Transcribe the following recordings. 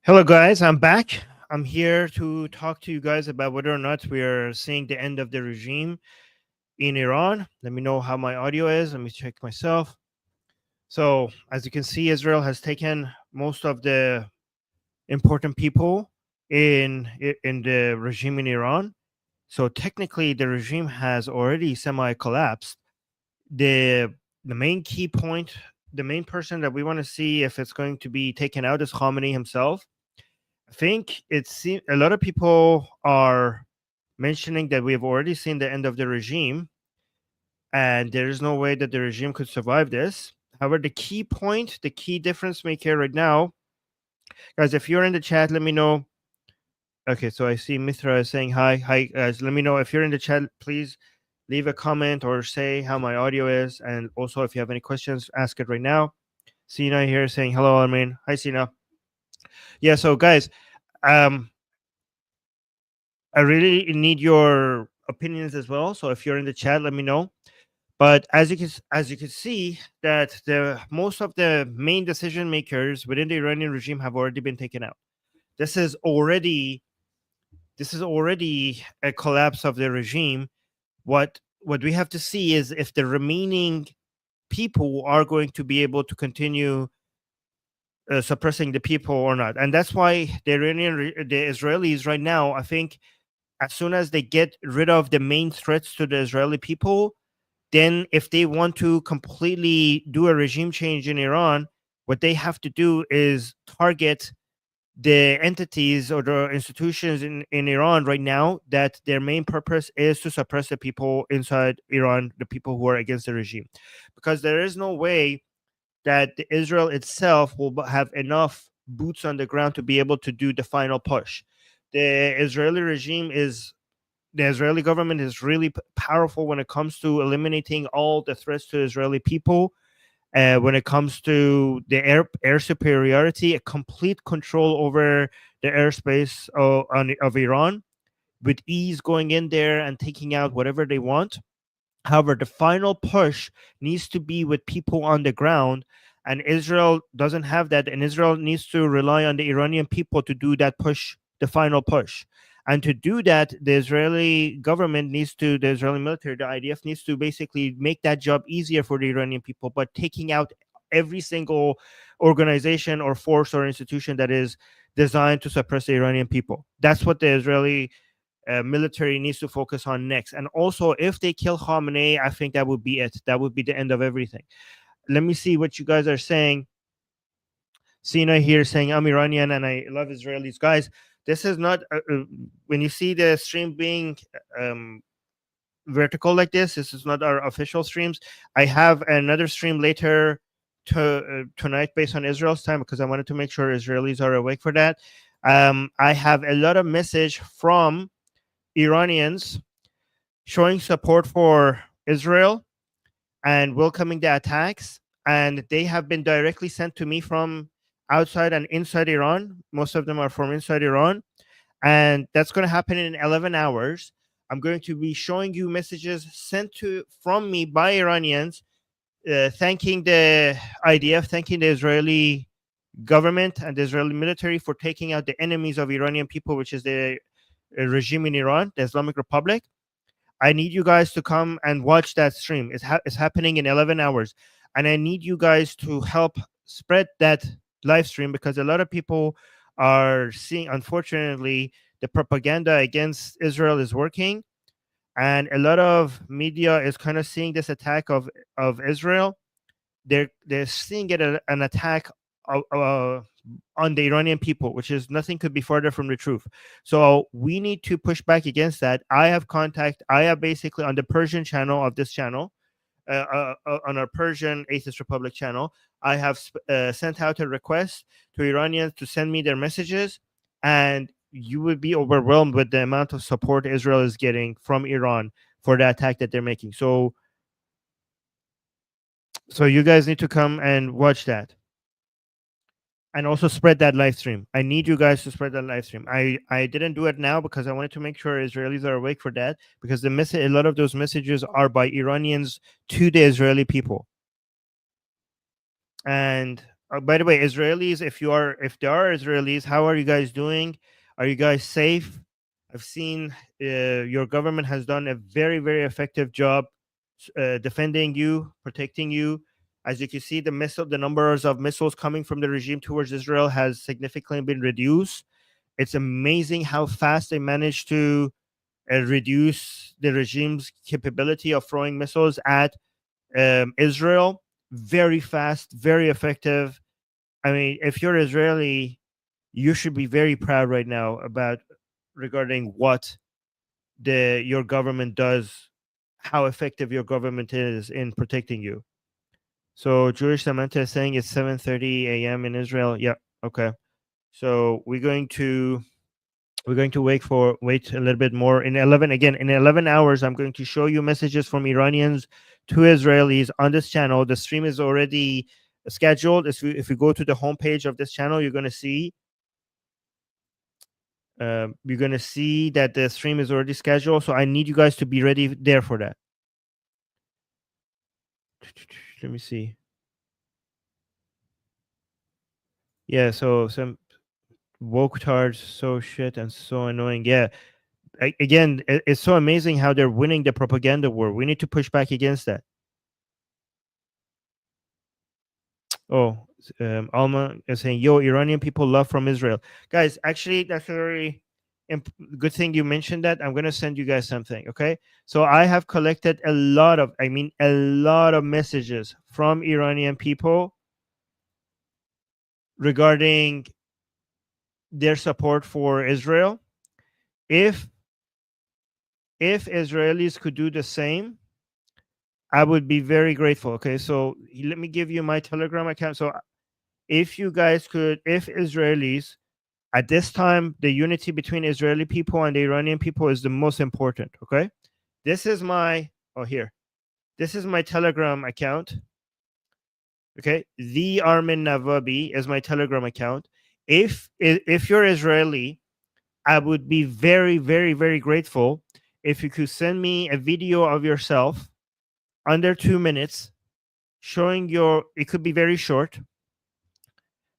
Hello, guys. I'm back. I'm here to talk to you guys about whether or not we are seeing the end of the regime in Iran. Let me know how my audio is. Let me check myself. So, as you can see, Israel has taken most of the important people in the regime in Iran. So, technically, the regime has already semi collapsed. The main key point, the main person that we want to see if it's going to be taken out is Khamenei himself. I think a lot of people are mentioning that we have already seen the end of the regime, and there is no way that the regime could survive this. However, the key point, the key difference maker right now, guys, if you're in the chat, let me know. Okay, so I see Mithra is saying hi. Hi, guys. Let me know if you're in the chat. Please leave a comment or say how my audio is. And also, if you have any questions, ask it right now. Sina here saying hello, Armin. Hi, Sina. Yeah, so guys, um, I really need your opinions as well. So if you're in the chat, let me know. But as you can see, that the most of the main decision makers within the Iranian regime have already been taken out. This is already a collapse of the regime. What we have to see is if the remaining people are going to be able to continue suppressing the people or not. And that's why the Israelis right now, I think, as soon as they get rid of the main threats to the Israeli people, then if they want to completely do a regime change in Iran, what they have to do is target the entities or the institutions in Iran right now that their main purpose is to suppress the people inside Iran, the people who are against the regime. Because there is no way that Israel itself will have enough boots on the ground to be able to do the final push. The Israeli government is really powerful when it comes to eliminating all the threats to Israeli people. When it comes to the air superiority, a complete control over the airspace of Iran, with ease going in there and taking out whatever they want. However, the final push needs to be with people on the ground, and Israel doesn't have that. And Israel needs to rely on the Iranian people to do that push, the final push. And to do that, the Israeli military, the IDF needs to basically make that job easier for the Iranian people, but taking out every single organization or force or institution that is designed to suppress the Iranian people. That's what the Israeli military needs to focus on next. And also, if they kill Khamenei, I think that would be it. That would be the end of everything. Let me see what you guys are saying. Sina here saying, I'm Iranian and I love Israelis. Guys, this is not, when you see the stream being vertical like this is not our official streams. I have another stream later tonight based on Israel's time because I wanted to make sure Israelis are awake for that. I have a lot of message from Iranians showing support for Israel and welcoming the attacks. And they have been directly sent to me from outside and inside Iran. Most of them are from inside Iran. And that's going to happen in 11 hours. I'm going to be showing you messages sent from me by Iranians, thanking the IDF, thanking the Israeli government and the Israeli military for taking out the enemies of Iranian people, which is the regime in Iran, the Islamic Republic. I need you guys to come and watch that stream. It's happening in 11 hours. And I need you guys to help spread that live stream because a lot of people are seeing, unfortunately, the propaganda against Israel is working. And a lot of media is kind of seeing this attack of Israel. They're seeing it an attack on the Iranian people, which is nothing could be further from the truth. So we need to push back against that. I have basically on the Persian channel of this channel, on our Persian Atheist Republic channel, I have sent out a request to Iranians to send me their messages, and you would be overwhelmed with the amount of support Israel is getting from Iran for the attack that they're making. So you guys need to come and watch that. And also spread that live stream. I need you guys to spread that live stream. I didn't do it now because I wanted to make sure Israelis are awake for that because a lot of those messages are by Iranians to the Israeli people. And By the way, Israelis, if there are Israelis, how are you guys doing? Are you guys safe? I've seen your government has done a very, very effective job defending you, protecting you. As you can see, the numbers of missiles coming from the regime towards Israel has significantly been reduced. It's amazing how fast they managed to reduce the regime's capability of throwing missiles at Israel. Very fast, very effective. I mean, if you're Israeli, you should be very proud right now about regarding what the your government does, how effective your government is in protecting you. So Jewish Samantha is saying it's 7:30 a.m. in Israel. Yeah, okay. So we're going to wait a little bit more. In 11 hours, I'm going to show you messages from Iranians to Israelis on this channel. The stream is already scheduled. If you go to the homepage of this channel, you're gonna see that the stream is already scheduled. So I need you guys to be ready there for that. Let me see. Yeah, so some woke tards, so shit and so annoying. Yeah, again, it's so amazing how they're winning the propaganda war. We need to push back against that. Oh, Alma is saying, "Yo, Iranian people love from Israel, guys." Actually, that's a very good thing you mentioned that. I'm gonna send you guys something. Okay, so I have collected a lot of messages from Iranian people regarding their support for Israel. If Israelis could do the same, I would be very grateful. Okay, so let me give you my Telegram account. So if you guys could, if Israelis at this time, the unity between Israeli people and the Iranian people is the most important. Okay, this is my this is my Telegram account. Okay, the Armin Navabi is my Telegram account. If you're Israeli, I would be very, very, very grateful if you could send me a video of yourself under 2 minutes showing your. It could be very short.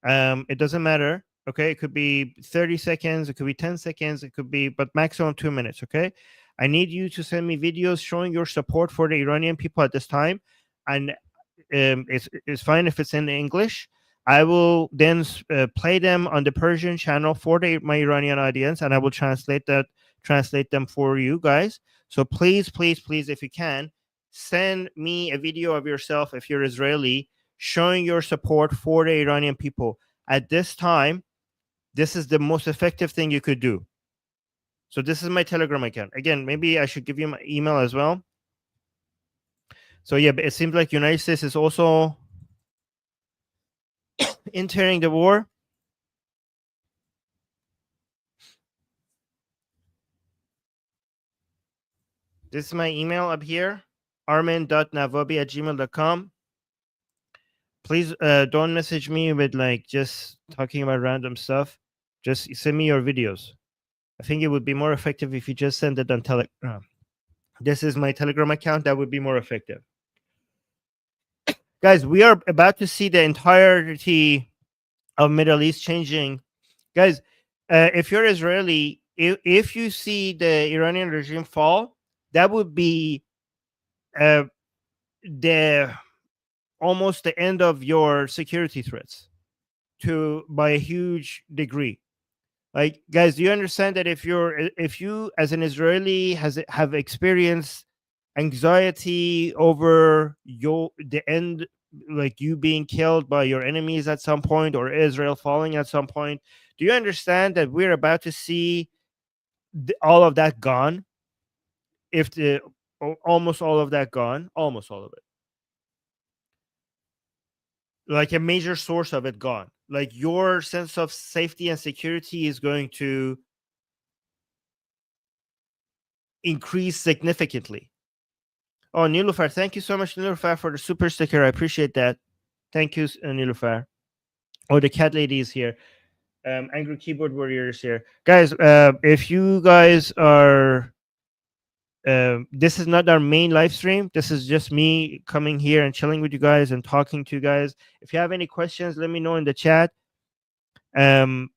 It doesn't matter. Okay, it could be 30 seconds, it could be 10 seconds, it could be, but maximum 2 minutes. Okay, I need you to send me videos showing your support for the Iranian people at this time, and it's fine if it's in English. I will then play them on the Persian channel for my Iranian audience, and I will translate them for you guys. So please, please, please, if you can, send me a video of yourself if you're Israeli showing your support for the Iranian people at this time. This is the most effective thing you could do. So this is my Telegram account. Again, maybe I should give you my email as well. So yeah, but it seems like United States is also entering the war. This is my email up here, armin.navabi@gmail.com. Please don't message me with like just talking about random stuff. Just send me your videos. I think it would be more effective if you just send it on Telegram. This is my Telegram account. That would be more effective. Guys, we are about to see the entirety of Middle East changing. Guys, if you're Israeli, if you see the Iranian regime fall, that would be the almost the end of your security threats to by a huge degree. Like, guys, do you understand that if you as an Israeli have experienced anxiety over the end, like you being killed by your enemies at some point or Israel falling at some point, do you understand that we're about to see all of that gone? If the almost all of that gone, almost all of it, like a major source of it gone, like your sense of safety and security is going to increase significantly. Oh, Nilufar, thank you so much, Nilufar, for the super sticker. I appreciate that. Thank you, Nilufar. Oh, the cat lady is here. Angry keyboard warrior is here. Guys, if you guys are this is not our main live stream. This is just me coming here and chilling with you guys and talking to you guys. If you have any questions, let me know in the chat. Um,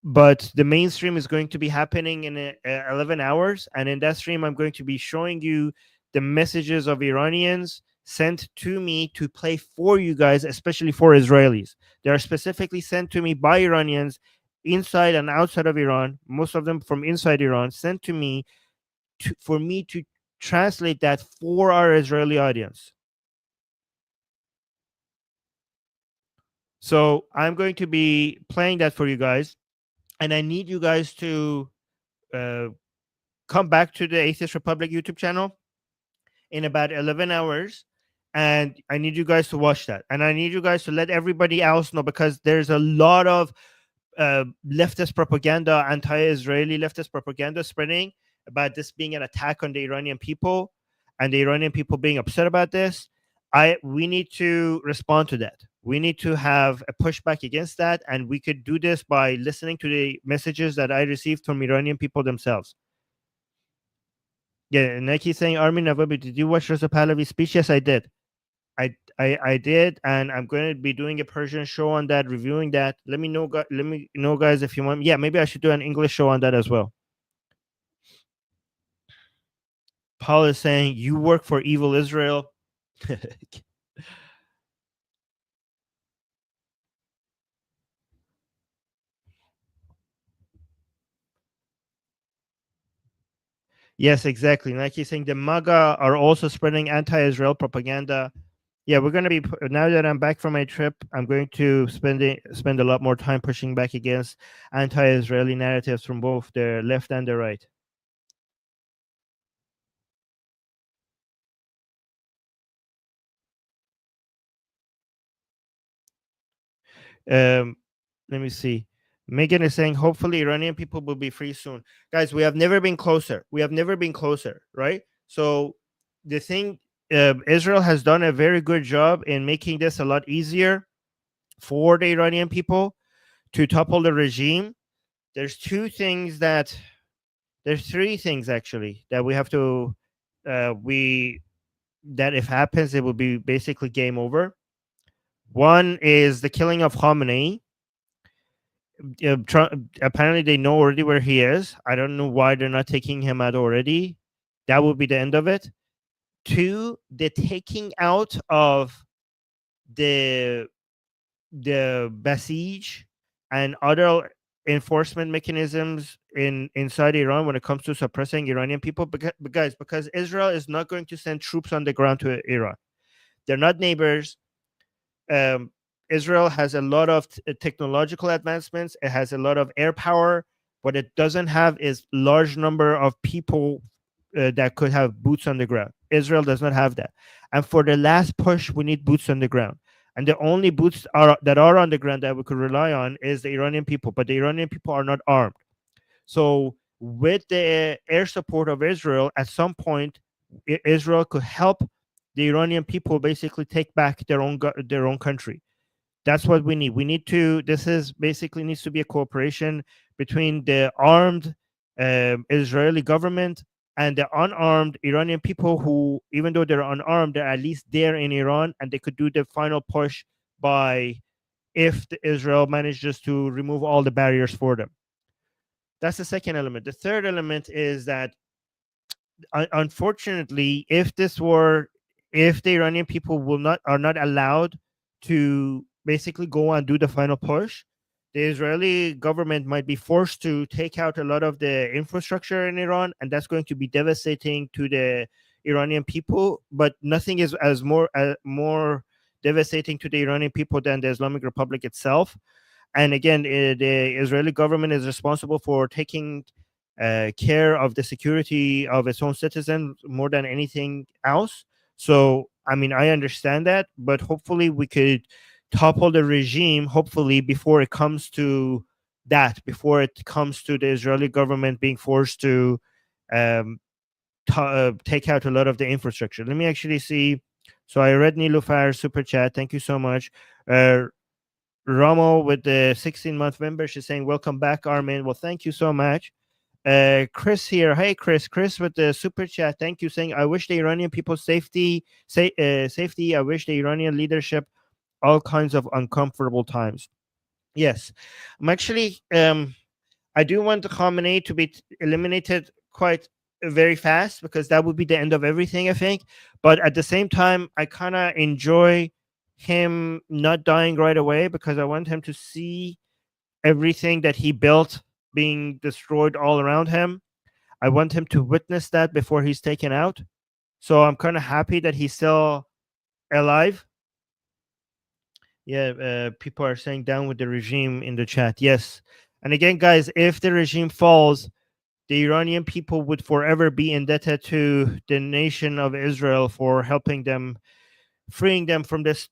but the main stream is going to be happening in 11 hours, and in that stream I'm going to be showing you the messages of Iranians sent to me to play for you guys, especially for Israelis. They are specifically sent to me by Iranians inside and outside of Iran, most of them from inside Iran, sent to me for me to translate that for our Israeli audience. So I'm going to be playing that for you guys, and I need you guys to uh, come back to the Atheist Republic YouTube channel in about 11 hours. And I need you guys to watch that. And I need you guys to let everybody else know, because there's a lot of leftist propaganda, anti-Israeli leftist propaganda spreading about this being an attack on the Iranian people, and the Iranian people being upset about this. We need to respond to that. We need to have a pushback against that, and we could do this by listening to the messages that I received from Iranian people themselves. Yeah, Nike saying, Armin Navabi, did you watch Reza Pahlavi's speech? Yes, I did. I did, and I'm going to be doing a Persian show on that, reviewing that. Let me know, guys, if you want. Yeah, maybe I should do an English show on that as well. Paul is saying, you work for evil Israel. Yes, exactly. Nike saying the MAGA are also spreading anti-Israel propaganda. Yeah, we're going to be, now that I'm back from my trip, I'm going to spend a lot more time pushing back against anti-Israeli narratives from both the left and the right. Let me see. Megan is saying, hopefully Iranian people will be free soon. Guys, we have never been closer. We have never been closer, right? So the thing, Israel has done a very good job in making this a lot easier for the Iranian people to topple the regime. There's three things actually that we have to, that if happens, it will be basically game over. One is the killing of Khamenei. Apparently they know already where he is. I don't know why they're not taking him out already. That would be the end of it. Two, the taking out of the Basij and other enforcement mechanisms inside Iran when it comes to suppressing Iranian people. Because Israel is not going to send troops on the ground to Iran. They're not neighbors. um, Israel has a lot of technological advancements. It has a lot of air power. What it doesn't have is large number of people that could have boots on the ground. Israel does not have that. And for the last push, we need boots on the ground. And the only boots that are on the ground that we could rely on is the Iranian people. But the Iranian people are not armed. So with the air support of Israel, at some point, Israel could help the Iranian people basically take back their own country. That's what we need. We need to. This is basically needs to be a cooperation between the armed Israeli government and the unarmed Iranian people, who, even though they're unarmed, they're at least there in Iran, and they could do the final push by if Israel manages to remove all the barriers for them. That's the second element. The third element is that, unfortunately, if the Iranian people are not allowed to basically go and do the final push, the Israeli government might be forced to take out a lot of the infrastructure in Iran, and that's going to be devastating to the Iranian people. But nothing is as more devastating to the Iranian people than the Islamic Republic itself. And again, the Israeli government is responsible for taking care of the security of its own citizens more than anything else. So, I mean, I understand that, but hopefully we could topple the regime, hopefully, before it comes to that, before it comes to the Israeli government being forced to take out a lot of the infrastructure. Let me actually see. So I read Nilufar super chat. Thank you so much. Romo with the 16-month member, she's saying, welcome back, Armin. Well, thank you so much. Chris here. Hey, Chris with the super chat. Thank you. Saying, I wish the Iranian people safety. I wish the Iranian leadership all kinds of uncomfortable times. Yes, I'm actually. I do want the Khamenei to be eliminated quite very fast because that would be the end of everything, I think. But at the same time, I kind of enjoy him not dying right away because I want him to see everything that he built being destroyed all around him. I want him to witness that before he's taken out. So I'm kind of happy that he's still alive. Yeah, people are saying down with the regime in the chat. Yes. And again, guys, if the regime falls, the Iranian people would forever be indebted to the nation of Israel for helping them, freeing them from this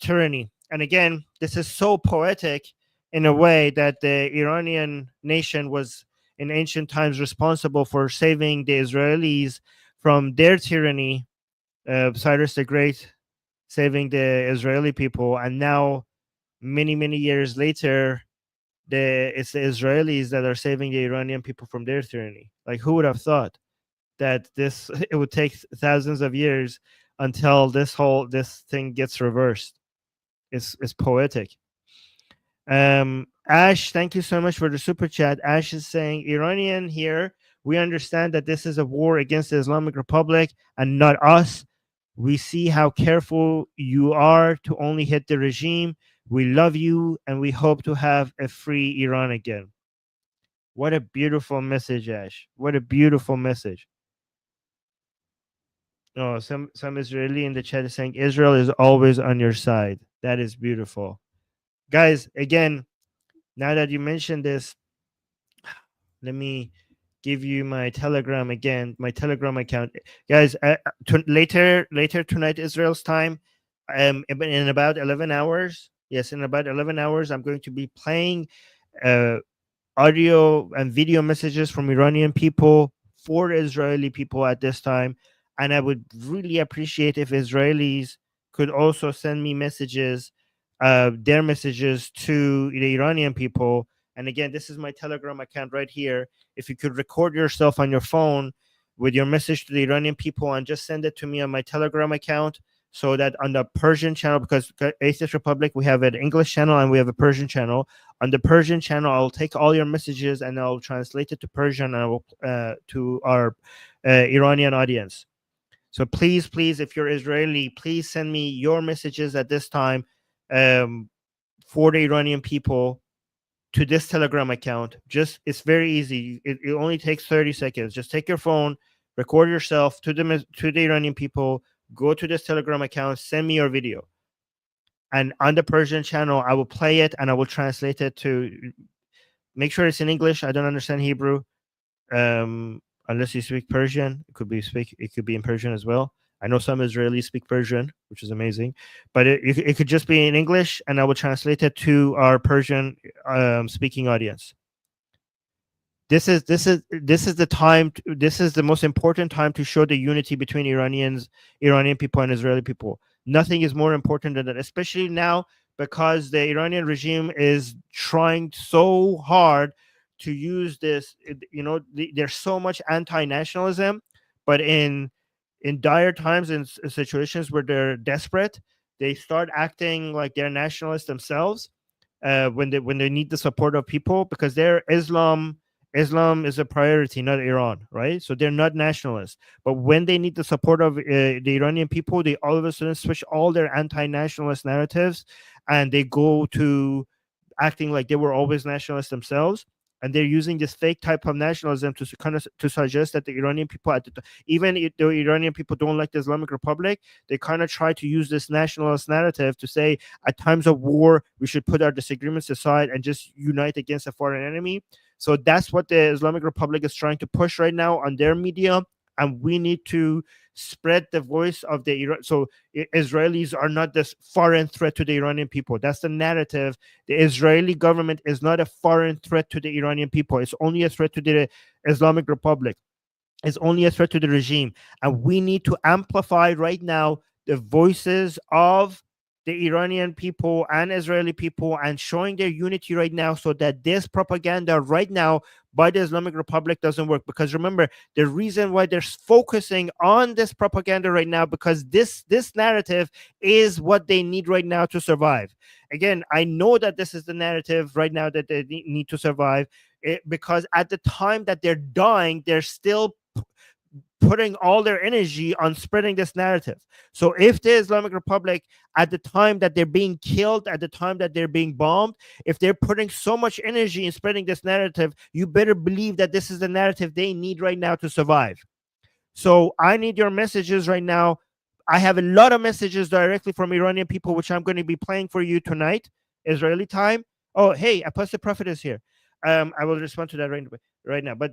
tyranny. And again, this is so poetic in a way that the Iranian nation was in ancient times responsible for saving the Israelis from their tyranny. Cyrus the Great saving the Israeli people, and now many years later, it's the Israelis that are saving the Iranian people from their tyranny. Like, who would have thought that this it would take thousands of years until this thing gets reversed? It's poetic. Ash, thank you so much for the super chat. Ash is saying, Iranian here, we understand that this is a war against the Islamic Republic and not us. We see how careful you are to only hit the regime. We love you and we hope to have a free Iran again. What a beautiful message, Ash. What a beautiful message. Oh, some Israeli in the chat is saying Israel is always on your side. That is beautiful. Guys, again, now that you mentioned this, let me give you my Telegram again, my Telegram account. Guys, later tonight, Israel's time, in about 11 hours. Yes, in about 11 hours, I'm going to be playing uh, audio and video messages from Iranian people for Israeli people at this time. And I would really appreciate if Israelis could also send me messages, their messages to the Iranian people. And again, this is my Telegram account right here. If you could record yourself on your phone with your message to the Iranian people and just send it to me on my Telegram account, so that on the Persian channel, because Atheist Republic, we have an English channel and we have a Persian channel. On the Persian channel, I'll take all your messages and I'll translate it to Persian and I will to our Iranian audience. So please, if you're Israeli, please send me your messages at this time for the Iranian people to this Telegram account. It's very easy. It only takes 30 seconds. Just take your phone, record yourself to the Iranian people, go to this Telegram account, send me your video. And on the Persian channel, I will play it and I will translate it to make sure it's in English. I don't understand Hebrew. Unless you speak Persian, it could be in Persian as well. I know some Israelis speak Persian, which is amazing, but it could just be in English, and I will translate it to our Persian speaking audience. This is the time. This is the most important time to show the unity between Iranian people, and Israeli people. Nothing is more important than that, especially now because the Iranian regime is trying so hard to use this. There's so much anti-nationalism, but in dire times, in situations where they're desperate, they start acting like they're nationalists themselves when they need the support of people, because they're Islam is a priority, not Iran, right? So they're not nationalists. But when they need the support of the Iranian people, they all of a sudden switch all their anti-nationalist narratives and they go to acting like they were always nationalists themselves. And they're using this fake type of nationalism to kind of to suggest that the Iranian people, even if the Iranian people don't like the Islamic Republic, they kind of try to use this nationalist narrative to say at times of war we should put our disagreements aside and just unite against a foreign enemy. So that's what the Islamic Republic is trying to push right now on their media, and we need to spread the voice of the Iran. So Israelis are not this foreign threat to the Iranian people. That's the narrative. The Israeli government is not a foreign threat to the Iranian people. It's only a threat to the Islamic Republic. It's only a threat to the regime. And we need to amplify right now the voices of the Iranian people and Israeli people and showing their unity right now, so that this propaganda right now by the Islamic Republic doesn't work. Because remember, the reason why they're focusing on this propaganda right now, because this narrative is what they need right now to survive. Again, I know that this is the narrative right now that they need to survive, because at the time that they're dying, they're still putting all their energy on spreading this narrative. So if the Islamic Republic, at the time that they're being killed, at the time that they're being bombed, if they're putting so much energy in spreading this narrative, you better believe that this is the narrative they need right now to survive. So I need your messages right now. I have a lot of messages directly from Iranian people, which I'm going to be playing for you tonight, Israeli time. Oh, hey, Apostle Prophet is here. I will respond to that right now. But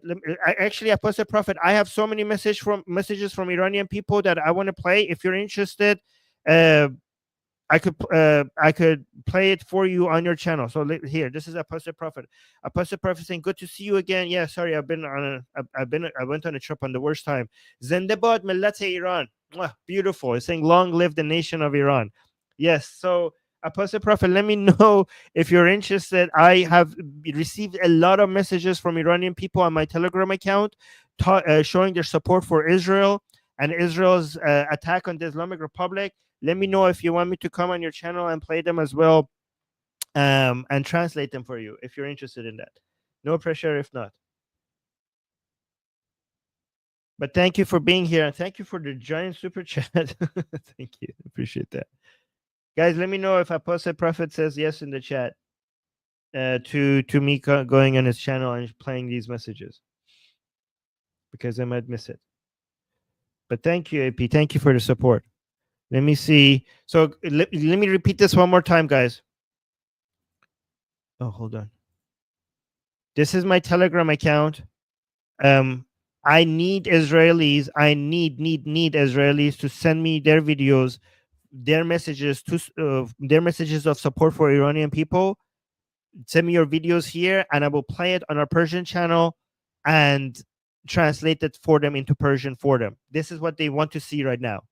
actually, Apostle Prophet, I have so many messages from Iranian people that I want to play. If you're interested, uh, I could play it for you on your channel. So here, this is Apostle Prophet. Apostle Prophet saying, "Good to see you again." Yeah, sorry, I went on a trip on the worst time. Zendabad millat Iran. Mwah, beautiful. It's saying, "Long live the nation of Iran." Yes. So Apostle Prophet, let me know if you're interested. I have received a lot of messages from Iranian people on my Telegram account, showing their support for Israel and Israel's attack on the Islamic Republic. Let me know if you want me to come on your channel and play them as well, and translate them for you if you're interested in that. No pressure if not. But thank you for being here, and thank you for the giant super chat. Thank you. Appreciate that. Guys, let me know if Apostle Prophet says yes in the chat, to me going on his channel and playing these messages, because I might miss it. But thank you, AP. Thank you for the support. Let me see. So let me repeat this one more time, guys. Oh, hold on. This is my Telegram account. I need Israelis. I need Israelis to send me their videos, their messages their messages of support for Iranian people. Send me your videos here, and I will play it on our Persian channel and translate it for them into Persian for them. This is what they want to see right now.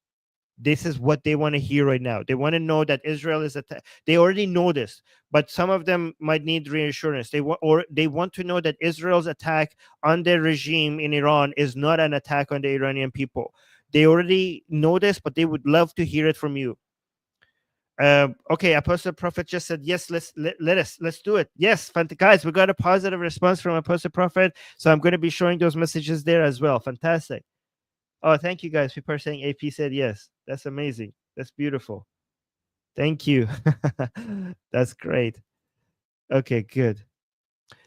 This is what they want to hear right now. They want to know that Israel is they already know this, but some of them might need reassurance. They want to know that Israel's attack on their regime in Iran is not an attack on the Iranian people. They already know this, but they would love to hear it from you. Okay, Apostle Prophet just said yes. Let's do it. Yes, guys, we got a positive response from Apostle Prophet, so I'm going to be showing those messages there as well. Fantastic. Oh, thank you, guys. People are saying AP said yes. That's amazing. That's beautiful. Thank you. That's great. Okay, good.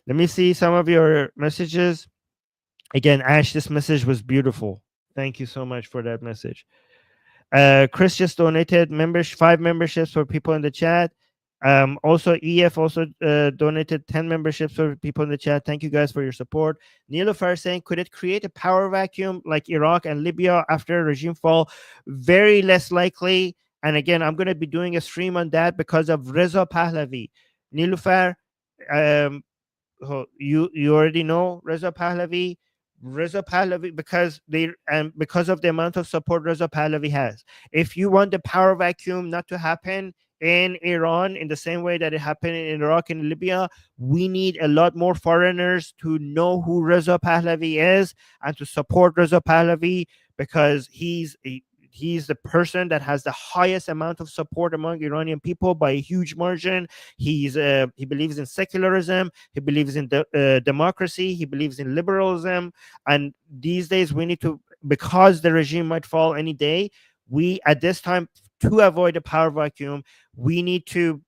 Let me see some of your messages. Again, Ash, this message was beautiful. Thank you so much for that message. Chris just donated 5 memberships for people in the chat. Also, EF also donated 10 memberships for people in the chat. Thank you guys for your support. Nilofar saying, could it create a power vacuum like Iraq and Libya after a regime fall? Very less likely. And again, I'm going to be doing a stream on that because of Reza Pahlavi. Nilofar, you already know Reza Pahlavi. Because because of the amount of support Reza Pahlavi has. If you want the power vacuum not to happen in Iran in the same way that it happened in Iraq and Libya, we need a lot more foreigners to know who Reza Pahlavi is and to support Reza Pahlavi, because he's the person that has the highest amount of support among Iranian people by a huge margin. He believes in secularism. He believes in democracy. He believes in liberalism. And these days we need to, because the regime might fall any day, we at this time, to avoid a power vacuum, we need to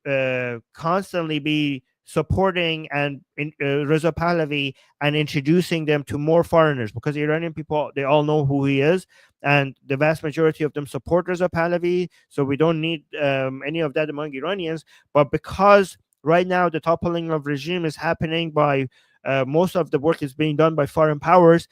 constantly be supporting and Reza Pahlavi and introducing them to more foreigners, because the Iranian people, they all know who he is, and the vast majority of them support Reza Pahlavi. So we don't need any of that among Iranians. But because right now the toppling of regime is happening by most of the work is being done by foreign powers,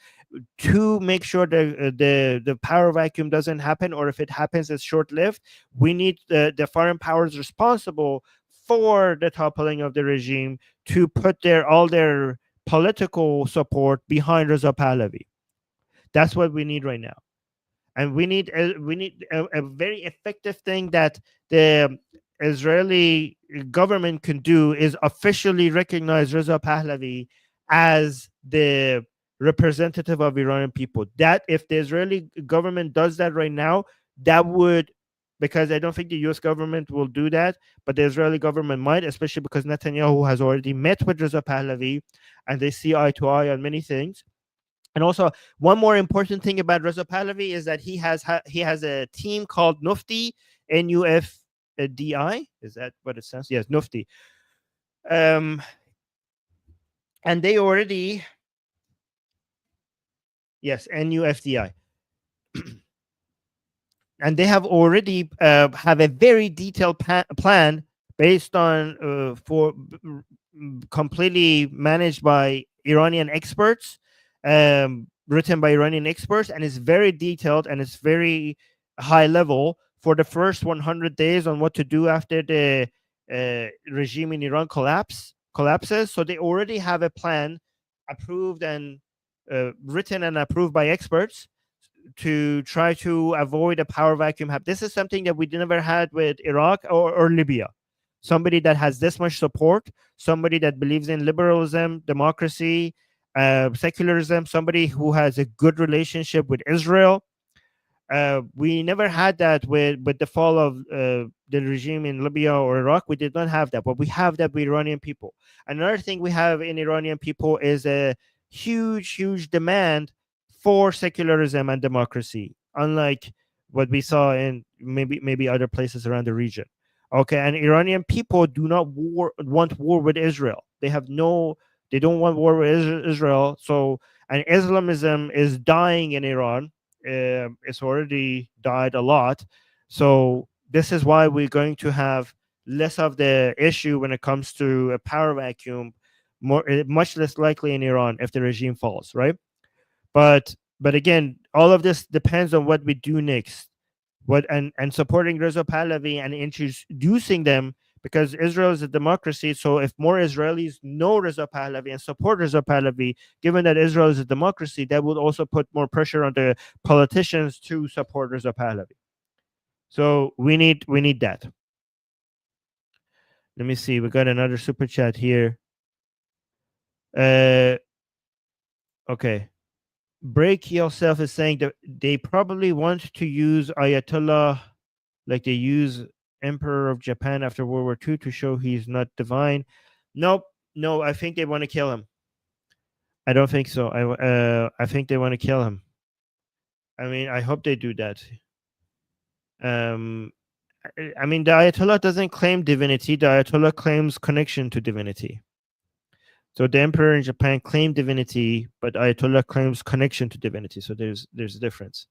to make sure the power vacuum doesn't happen, or if it happens, it's short-lived, we need the foreign powers responsible for the toppling of the regime to put all their political support behind Reza Pahlavi. That's what we need right now. And we need a very effective thing that the Israeli government can do is officially recognize Reza Pahlavi as the representative of Iranian people. That if the Israeli government does that right now, that would, because I don't think the US government will do that, but the Israeli government might, especially because Netanyahu has already met with Reza Pahlavi and they see eye to eye on many things. And also, one more important thing about Reza Pahlavi is that he has a team called Nufti, NUFDI. Is that what it stands? Yes, Nufti. Um, and they already, yes, NUFDI, and they have already have a very detailed plan based on completely managed by Iranian experts, written by Iranian experts, and it's very detailed and it's very high level for the first 100 days on what to do after the regime in Iran collapses. So they already have a plan approved and written and approved by experts to try to avoid a power vacuum. This is something that we never had with Iraq or Libya. Somebody that has this much support, somebody that believes in liberalism, democracy, secularism, somebody who has a good relationship with Israel. We never had that with the fall of the regime in Libya or Iraq. We did not have that, but we have that with Iranian people. Another thing we have in Iranian people is a huge demand for secularism and democracy, unlike what we saw in maybe other places around the region. Okay, and Iranian people do not want war with Israel. They don't want war with Israel. So, and Islamism is dying in Iran. It's already died a lot. So this is why we're going to have less of the issue when it comes to a power vacuum, much less likely in Iran if the regime falls, right? But again, all of this depends on what we do next. And supporting Reza Pahlavi and introducing them, because Israel is a democracy. So if more Israelis know Reza Pahlavi and support Reza Pahlavi, given that Israel is a democracy, that would also put more pressure on the politicians to support Reza Pahlavi. So we need that. Let me see. We got another super chat here. Okay. Break Yourself is saying that they probably want to use Ayatollah like they use Emperor of Japan after World War II to show he's not divine. Nope. No, I think they want to kill him. I don't think so. I think they want to kill him. I mean, I hope they do that. I mean, the Ayatollah doesn't claim divinity. The Ayatollah claims connection to divinity. So the emperor in Japan claimed divinity, but Ayatollah claims connection to divinity. So there's a difference.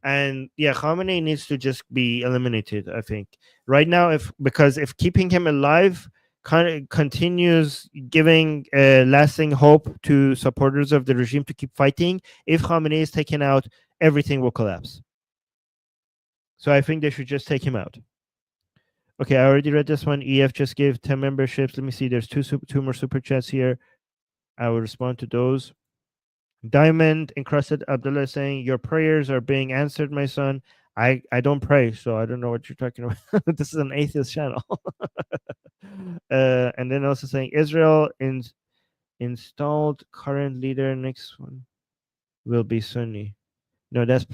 And yeah, Khamenei needs to just be eliminated, I think. Right now, because if keeping him alive kind of continues giving lasting hope to supporters of the regime to keep fighting, if Khamenei is taken out, everything will collapse. So I think they should just take him out. Okay, I already read this one. EF just gave 10 memberships. Let me see. There's two more super chats here. I will respond to those. Diamond Encrusted Abdullah saying, your prayers are being answered, my son. I don't pray, so I don't know what you're talking about. This is an atheist channel. And then also saying, Israel installed current leader. Next one will be Sunni. No, that's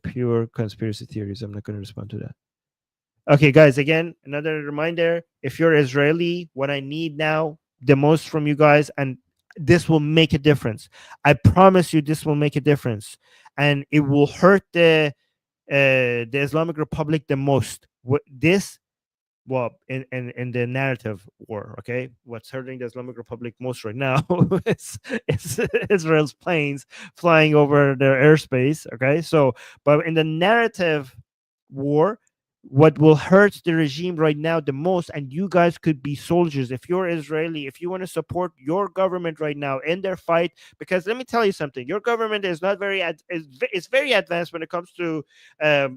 pure conspiracy theories. I'm not going to respond to that. Okay, guys, again, another reminder. If you're Israeli, what I need now the most from you guys, and this will make a difference. I promise you this will make a difference. And it will hurt the Islamic Republic the most. Well, in the narrative war, okay? What's hurting the Islamic Republic most right now is Israel's planes flying over their airspace, okay? So, but in the narrative war, what will hurt the regime right now the most, and you guys could be soldiers if you're Israeli, if you want to support your government right now in their fight, because let me tell you something, your government is not it's very advanced when it comes to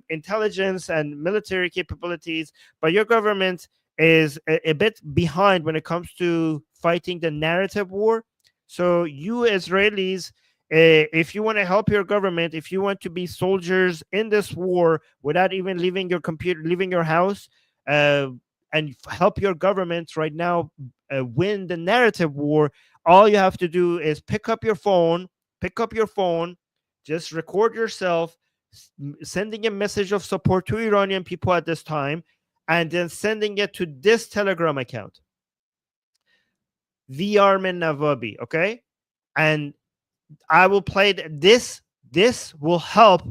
intelligence and military capabilities, but your government is a bit behind when it comes to fighting the narrative war. So you Israelis, if you want to help your government, if you want to be soldiers in this war without even leaving your computer, leaving your house, and help your government right now win the narrative war, all you have to do is pick up your phone, just record yourself sending a message of support to Iranian people at this time, and then sending it to this Telegram account, the Armin Navabi. Okay, and I will play this. This will help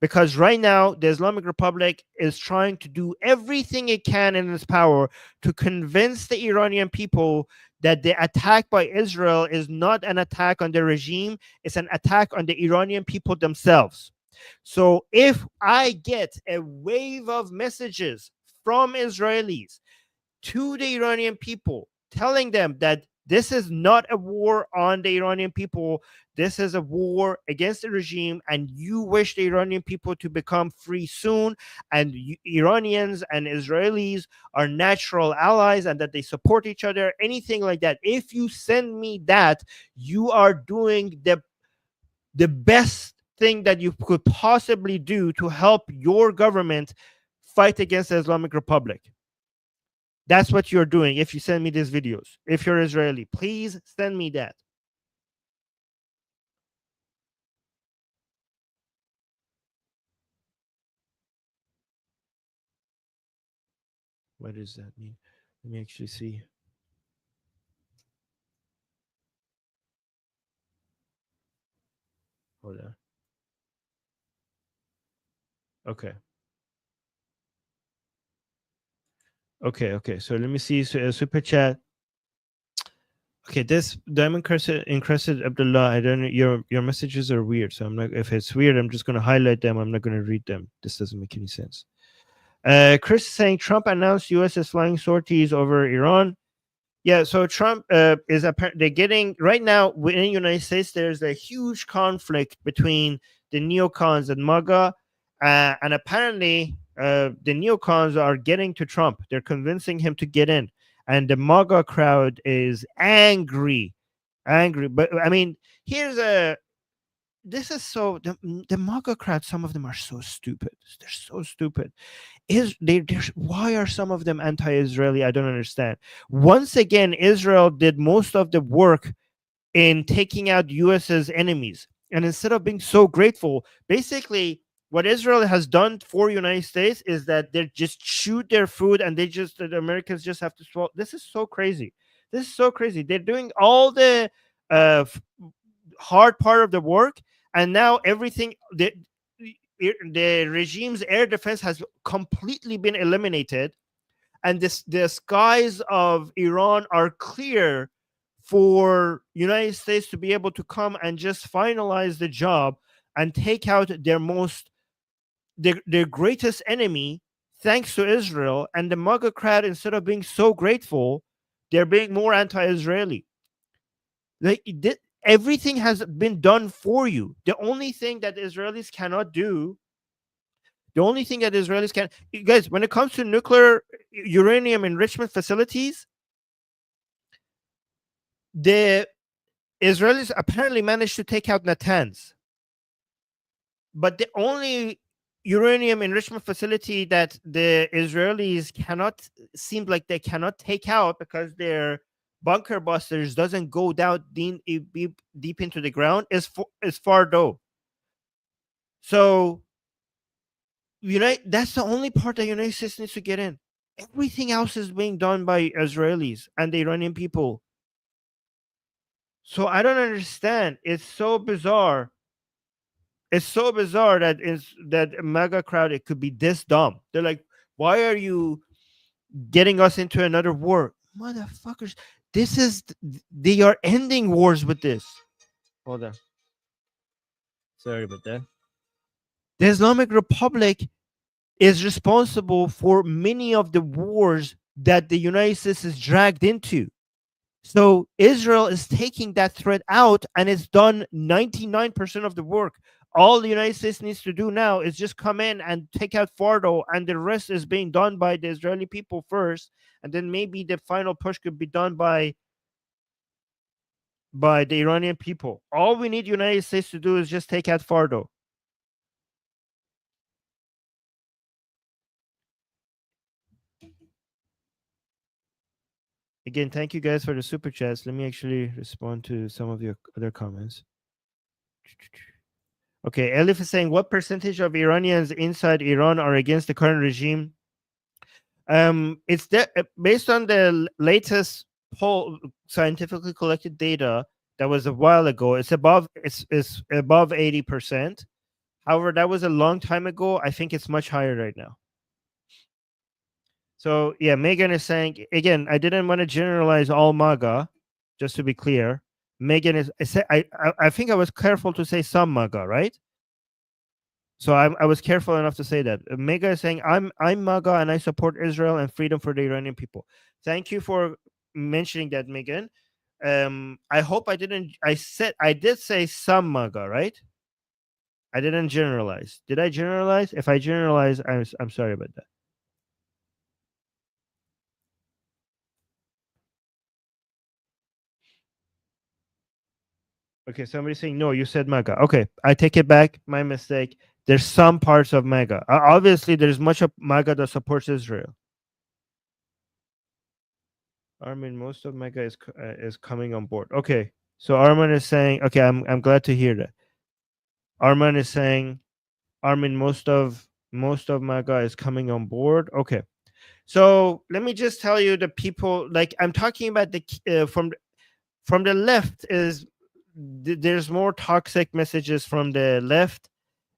because right now the Islamic Republic is trying to do everything it can in its power to convince the Iranian people that the attack by Israel is not an attack on the regime, it's an attack on the Iranian people themselves. So if I get a wave of messages from Israelis to the Iranian people, telling them that this is not a war on the Iranian people, this is a war against the regime, and you wish the Iranian people to become free soon, and Iranians and Israelis are natural allies and that they support each other, anything like that. If you send me that, you are doing the best thing that you could possibly do to help your government fight against the Islamic Republic. That's what you're doing if you send me these videos. If you're Israeli, please send me that. What does that mean? Let me actually see. Hold on. Okay. Okay. So let me see. Super chat. Okay, this diamond encrusted Abdullah. I don't know. Your messages are weird. So I'm not. If it's weird, I'm just gonna highlight them. I'm not gonna read them. This doesn't make any sense. Chris is saying Trump announced U.S. is flying sorties over Iran. Yeah, so Trump is apparently they're getting right now in the United States. There's a huge conflict between the neocons and MAGA, and apparently the neocons are getting to Trump. They're convincing him to get in, and the MAGA crowd is angry. But I mean, here's a this is so the MAGA crowd. Some of them are so stupid. They're so stupid. Why are some of them anti-Israeli? I don't understand. Once again, Israel did most of the work in taking out US's enemies, and instead of being so grateful, basically what Israel has done for United States is that they just shoot their food, and the Americans just have to swallow. This is so crazy. This is so crazy. They're doing all the hard part of the work, and now everything the regime's air defense has completely been eliminated, and the skies of Iran are clear for United States to be able to come and just finalize the job and take out their greatest enemy, thanks to Israel. And the MAGA crowd, instead of being so grateful, they're being more anti-Israeli. Everything has been done for you. The only thing that Israelis cannot do, the only thing that Israelis can, guys, when it comes to nuclear uranium enrichment facilities, the Israelis apparently managed to take out Natanz. But the only uranium enrichment facility that the Israelis seem like they cannot take out because their bunker busters doesn't go down deep into the ground is Fardo. So that's the only part that United States needs to get in. Everything else is being done by Israelis and the Iranian people. So I don't understand. It's so bizarre. It's so bizarre that MAGA crowd it could be this dumb. They're like, why are you getting us into another war? Motherfuckers. They are ending wars with this. Hold on. Sorry about that. The Islamic Republic is responsible for many of the wars that the United States is dragged into. So Israel is taking that threat out, and it's done 99% of the work. All the United States needs to do now is just come in and take out Fardo, and the rest is being done by the Israeli people first, and then maybe the final push could be done by the Iranian people. All we need United States to do is just take out Fardo. Again, thank you guys for the super chats. Let me actually respond to some of your other comments. Okay, Elif is saying, what percentage of Iranians inside Iran are against the current regime? It's based on the latest poll, scientifically collected data that was a while ago. It's above 80%. However, that was a long time ago. I think it's much higher right now. So yeah, Megan is saying again. I didn't want to generalize all MAGA, just to be clear. Megan is. I think I was careful to say some MAGA, right? So I was careful enough to say that. Mega is saying I'm MAGA and I support Israel and freedom for the Iranian people. Thank you for mentioning that, Megan. I hope I didn't. I did say some MAGA, right? I didn't generalize. Did I generalize? If I generalize, I'm sorry about that. Okay, somebody's saying no. You said MAGA. Okay, I take it back. My mistake. There's some parts of MAGA. Obviously, there's much of MAGA that supports Israel. Armin, most of MAGA is coming on board. Okay, so Armin is saying, okay, I'm glad to hear that. Armin is saying, Armin, most of MAGA is coming on board. Okay, so let me just tell you the people. Like I'm talking about the from the left is there's more toxic messages from the left.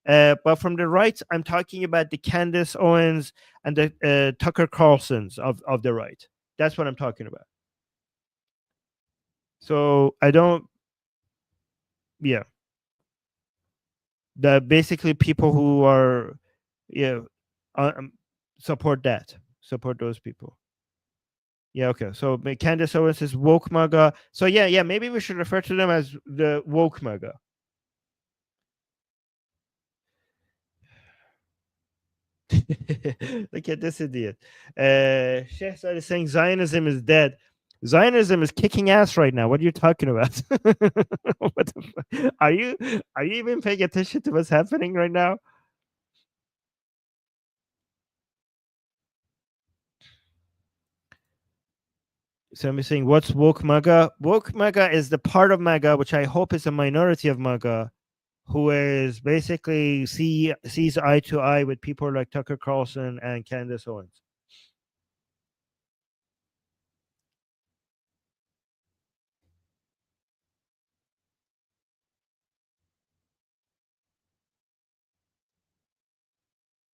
But from the right, I'm talking about the Candace Owens and the Tucker Carlsons of the right. That's what I'm talking about. So I don't, yeah, the basically people who are, yeah, support those people. Yeah, okay. So Candace Owens is woke MAGA. So yeah, maybe we should refer to them as the woke MAGA. Look at this idiot. Shehzad is saying Zionism is dead. Zionism is kicking ass right now. What are you talking about? What the are you even paying attention to what's happening right now? So I'm saying, what's woke MAGA? Woke MAGA is the part of MAGA, which I hope is a minority of MAGA, who is basically sees eye to eye with people like Tucker Carlson and Candace Owens.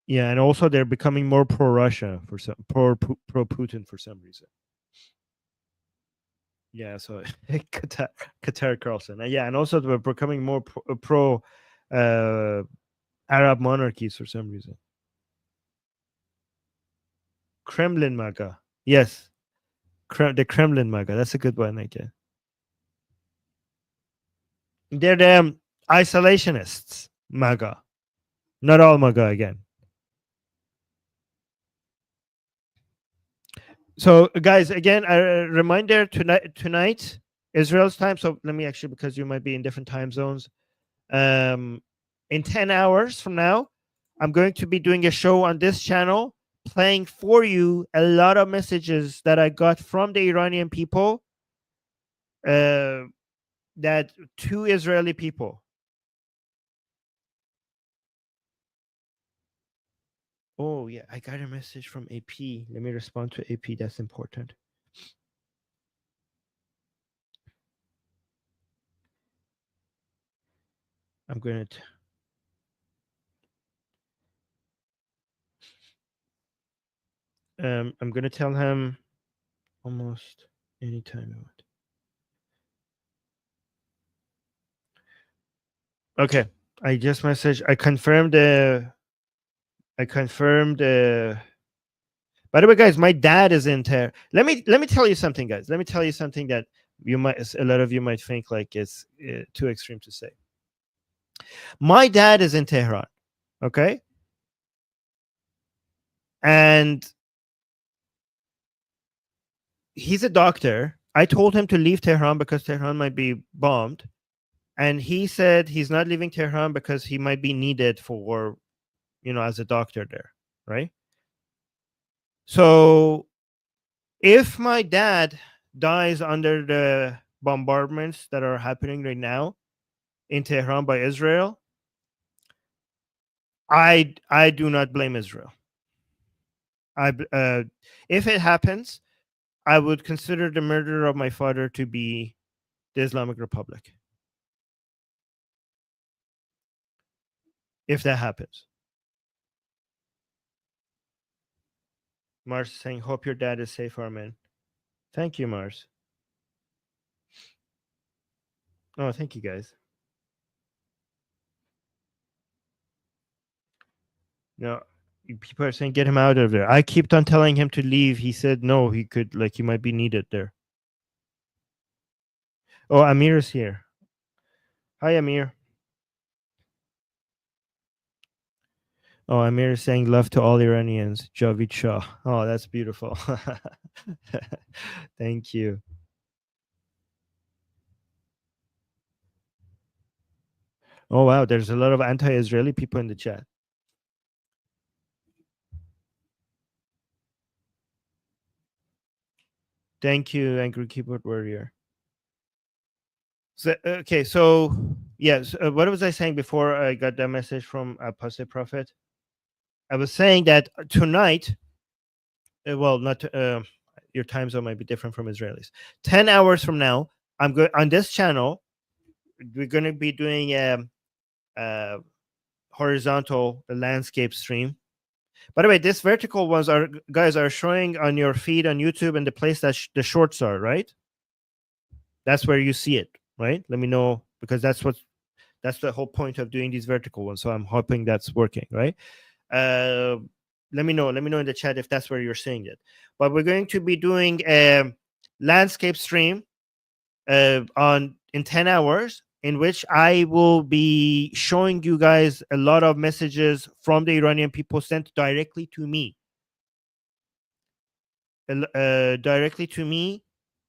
Yeah, and also they're becoming more pro Russia for some pro Putin for some reason. Yeah, so Qatar Carlson. Yeah, and also we're becoming more pro Arab monarchies for some reason. Kremlin MAGA. Yes. The Kremlin MAGA. That's a good one, I guess. They're the isolationists MAGA. Not all MAGA again. So, guys, again, a reminder tonight, Israel's time. So, let me actually, because you might be in different time zones. In 10 hours from now, I'm going to be doing a show on this channel, playing for you a lot of messages that I got from the Iranian people, that to Israeli people. Oh, yeah, I got a message from AP. Let me respond to AP. That's important. I'm going to. I'm going to tell him almost anytime I want. Okay, I just messaged. I confirmed. I confirmed. By the way, guys, my dad is in Tehran. Let me tell you something, guys. Let me tell you something that a lot of you might think like it's too extreme to say. My dad is in Tehran, okay, and he's a doctor. I told him to leave Tehran because Tehran might be bombed, and he said he's not leaving Tehran because he might be needed for, as a doctor there, right? So if my dad dies under the bombardments that are happening right now in Tehran by Israel, I do not blame Israel. If it happens, I would consider the murder of my father to be the Islamic Republic. If that happens, Mars is saying, "Hope your dad is safe, Armin." Thank you, Mars. Oh, thank you, guys. No, people are saying get him out of there. I kept on telling him to leave. He said no. He could like he might be needed there. Oh, Amir is here. Hi, Amir. Oh, Amir is saying love to all Iranians. Javid Shah. Oh, that's beautiful. Thank you. Oh wow, there's a lot of anti-Israeli people in the chat. Thank you, Angry Keyboard Warrior. So, okay, so yes, what was I saying before I got that message from Apostle Prophet? I was saying that tonight, well, not your time zone might be different from Israelis. 10 hours from now, I'm going on this channel. We're going to be doing a horizontal landscape stream. By the way, this vertical ones are guys are showing on your feed on YouTube and the place that the shorts are, right? That's where you see it, right? Let me know because that's the whole point of doing these vertical ones. So I'm hoping that's working, right? Uh, let me know. Let me know in the chat if that's where you're seeing it. But we're going to be doing a landscape stream on in 10 hours in which I will be showing you guys a lot of messages from the Iranian people sent directly to me. Directly to me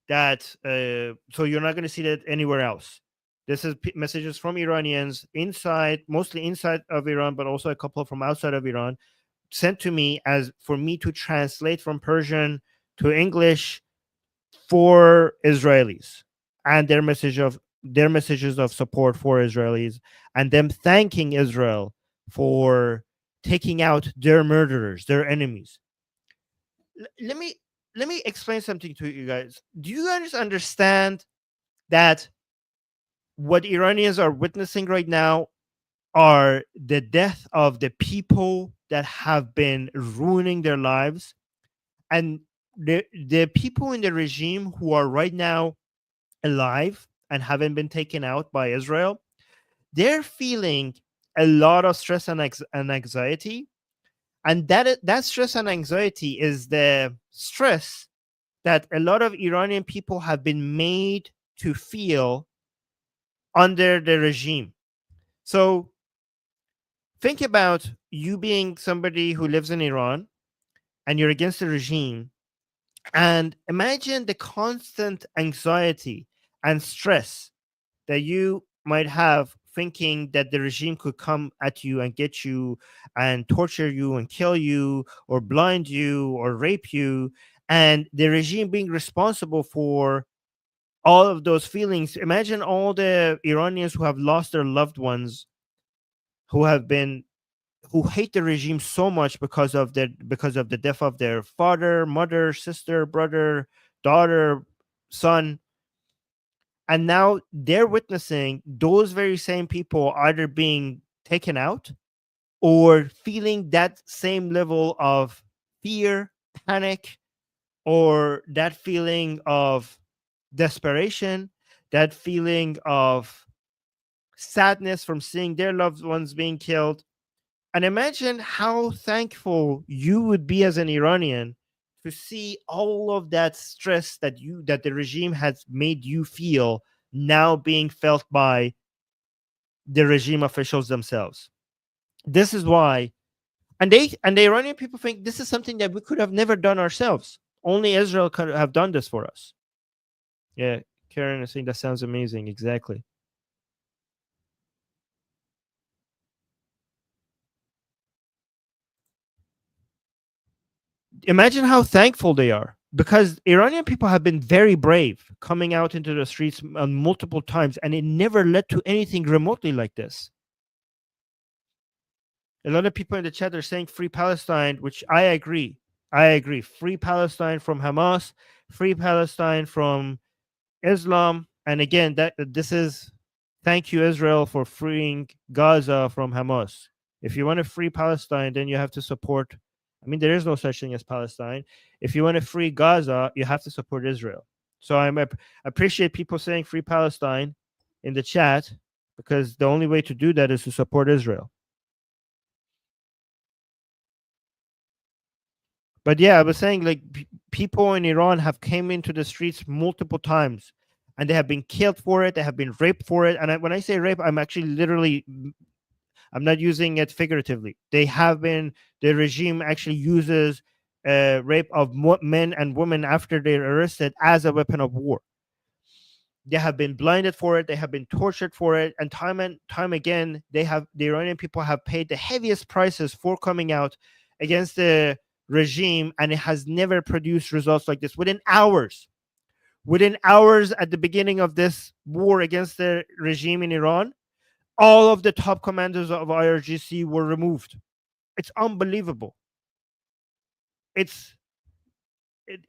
that so you're not going to see that anywhere else. This is messages from Iranians inside, mostly inside of Iran, but also a couple from outside of Iran, sent to me as for me to translate from Persian to English for Israelis and their messages of support for Israelis and them thanking Israel for taking out their murderers, their enemies. Let me explain something to you guys. Do you guys understand that what Iranians are witnessing right now are the death of the people that have been ruining their lives, and the people in the regime who are right now alive and haven't been taken out by Israel, they're feeling a lot of stress and anxiety, and that stress and anxiety is the stress that a lot of Iranian people have been made to feel under the regime. So think about you being somebody who lives in Iran and you're against the regime, and imagine the constant anxiety and stress that you might have thinking that the regime could come at you and get you and torture you and kill you or blind you or rape you, and the regime being responsible for all of those feelings. Imagine all the Iranians who have lost their loved ones, who have been who hate the regime so much because of the death of their father, mother, sister, brother, daughter, son, and now they're witnessing those very same people either being taken out or feeling that same level of fear, panic, or that feeling of desperation, that feeling of sadness from seeing their loved ones being killed. And imagine how thankful you would be as an Iranian to see all of that stress that the regime has made you feel now being felt by the regime officials themselves. This is why, and the Iranian people think this is something that we could have never done ourselves. Only Israel could have done this for us. Yeah, Karen is saying that sounds amazing. Exactly. Imagine how thankful they are. because Iranian people have been very brave coming out into the streets on multiple times, and it never led to anything remotely like this. A lot of people in the chat are saying free Palestine, which I agree. I agree. Free Palestine from Hamas, free Palestine from Islam. And again, that this is thank you, Israel, for freeing Gaza from Hamas. If you want to free Palestine, then you have to support. I mean, there is no such thing as Palestine. If you want to free Gaza, you have to support Israel. So I appreciate people saying free Palestine in the chat, because the only way to do that is to support Israel. But yeah, I was saying, like, people in Iran have came into the streets multiple times, and they have been killed for it. They have been raped for it. And when I say rape, I'm actually literally, I'm not using it figuratively. They have been. The regime actually uses rape of men and women after they're arrested as a weapon of war. They have been blinded for it. They have been tortured for it, and time again, the Iranian people have paid the heaviest prices for coming out against the regime, and it has never produced results like this. Within hours at the beginning of this war against the regime in Iran, all of the top commanders of IRGC were removed. It's unbelievable. It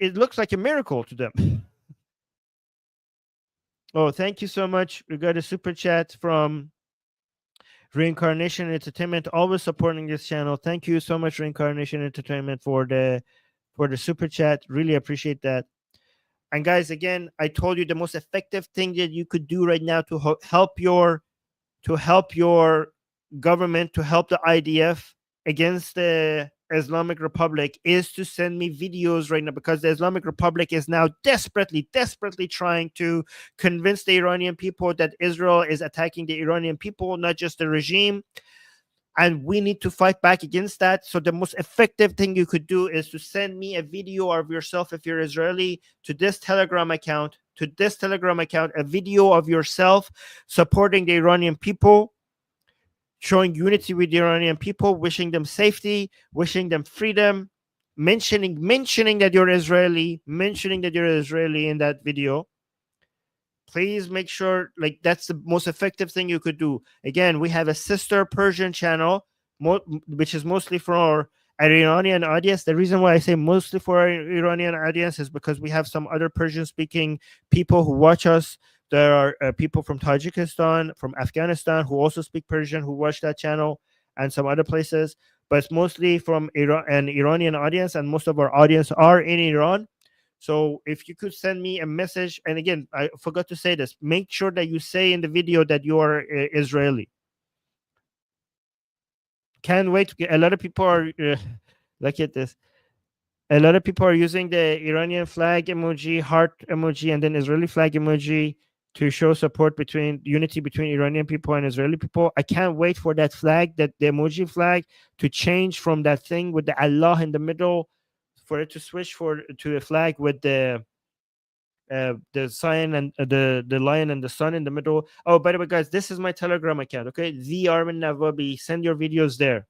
looks like a miracle to them. Oh, thank you so much. We got a super chat from Reincarnation Entertainment, always supporting this channel. Thank you so much, Reincarnation Entertainment, for the super chat. Really appreciate that. And guys, again, I told you the most effective thing that you could do right now to help your government, to help the IDF against the Islamic Republic, is to send me videos right now, because the Islamic Republic is now desperately trying to convince the Iranian people that Israel is attacking the Iranian people, not just the regime. And we need to fight back against that. So the most effective thing you could do is to send me a video of yourself, if you're Israeli, to this Telegram account, a video of yourself supporting the Iranian people, showing unity with the Iranian people, wishing them safety, wishing them freedom, mentioning that you're Israeli, in that video. Please make sure, like, that's the most effective thing you could do. Again, we have a sister Persian channel, which is mostly for our Iranian audience. The reason why I say mostly for our Iranian audience is because we have some other Persian-speaking people who watch us. There are people from Tajikistan, from Afghanistan, who also speak Persian, who watch that channel, and some other places. But it's mostly from an Iranian audience, and most of our audience are in Iran. So if you could send me a message, and again, I forgot to say this, make sure that you say in the video that you are Israeli. Can't wait to get, a lot of people are look at this. A lot of people are using the Iranian flag emoji, heart emoji, and then Israeli flag emoji to show support unity between Iranian people and Israeli people. I can't wait for that flag, that the emoji flag, to change from that thing with the Allah in the middle, for it to switch to a flag with the sign and the lion and the sun in the middle. Oh, by the way, guys, this is my Telegram account. Okay, the Armin Navabi. Send your videos there.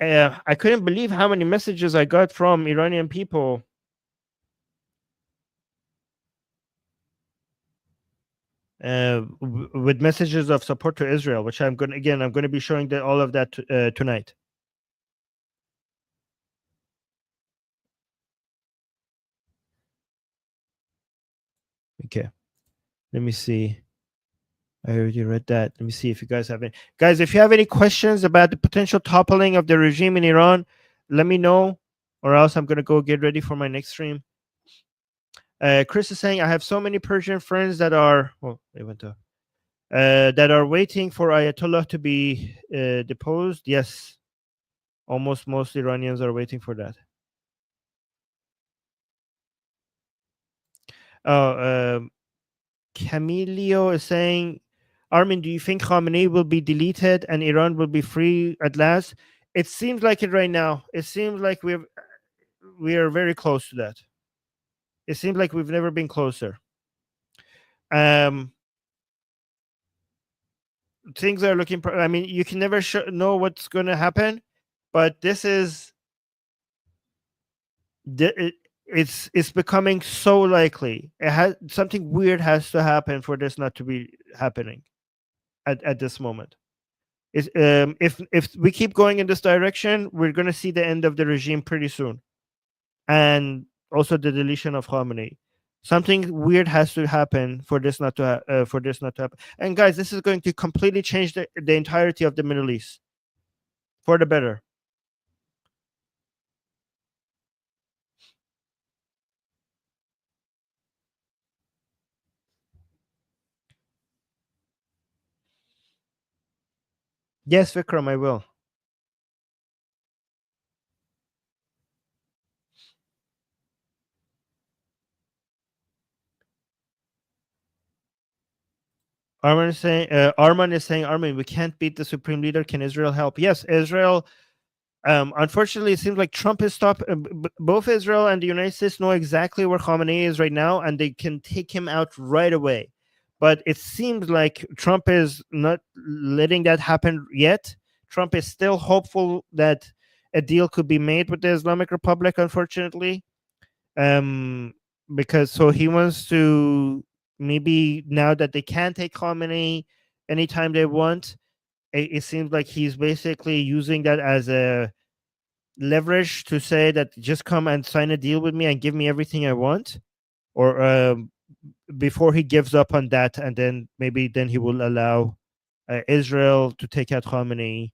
I couldn't believe how many messages I got from Iranian people. With messages of support to Israel, which I'm going to be showing all of that tonight. Okay, let me see. I already read that. Let me see if you guys have any. Guys, if you have any questions about the potential toppling of the regime in Iran, let me know, or else I'm going to go get ready for my next stream. Chris is saying, I have so many Persian friends that are, well, they went to, that are waiting for Ayatollah to be deposed. Yes, most Iranians are waiting for that. Oh, Camilio is saying, Armin, do you think Khamenei will be deleted and Iran will be free at last? It seems like it right now. It seems like we are very close to that. It seems like we've never been closer. Things are looking. I mean, you can never know what's going to happen, But this is it's becoming so likely. It has something weird has to happen for this not to be happening at this moment. If we keep going in this direction, we're going to see the end of the regime pretty soon, and also the deletion of Khamenei. Something weird has to happen for this not to for this not to happen. And guys, this is going to completely change the entirety of the Middle East for the better. Yes, Vikram, I will. Arman is saying, Armin, we can't beat the supreme leader. Can Israel help? Yes, Israel. Unfortunately, it seems like Trump has stopped. Both Israel and the United States know exactly where Khamenei is right now, and they can take him out right away. But it seems like Trump is not letting that happen yet. Trump is still hopeful that a deal could be made with the Islamic Republic, unfortunately. Um, because so he wants to, maybe now that they can take Khamenei anytime they want, it seems like he's basically using that as a leverage to say that just come and sign a deal with me and give me everything I want, or before he gives up on that, and then maybe then he will allow Israel to take out Khamenei.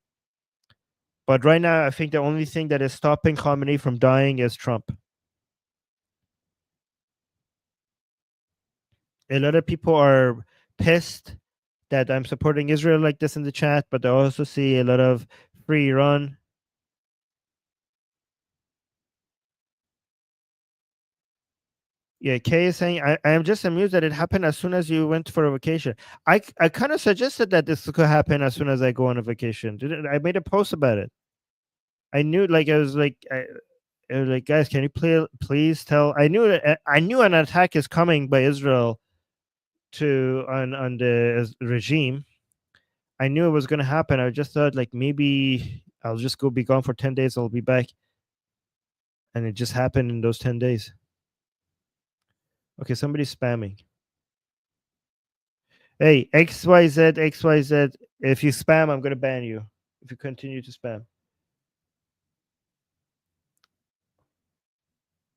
But right now, I think the only thing that is stopping Khamenei from dying is Trump. A lot of people are pissed that I'm supporting Israel like this in the chat, but I also see a lot of free Iran. Yeah, Kay is saying, I am just amused that it happened as soon as you went for a vacation. I kind of suggested that this could happen as soon as I go on a vacation. I made a post about it. I knew, like, I was like, guys, can you please tell? I knew an attack is coming by Israel to on the regime. I knew it was going to happen. I just thought, like, maybe I'll just go be gone for 10 days. I'll be back, and it just happened in those 10 days. Okay, somebody's spamming. Hey, XYZ, XYZ. If you spam, I'm going to ban you. If you continue to spam.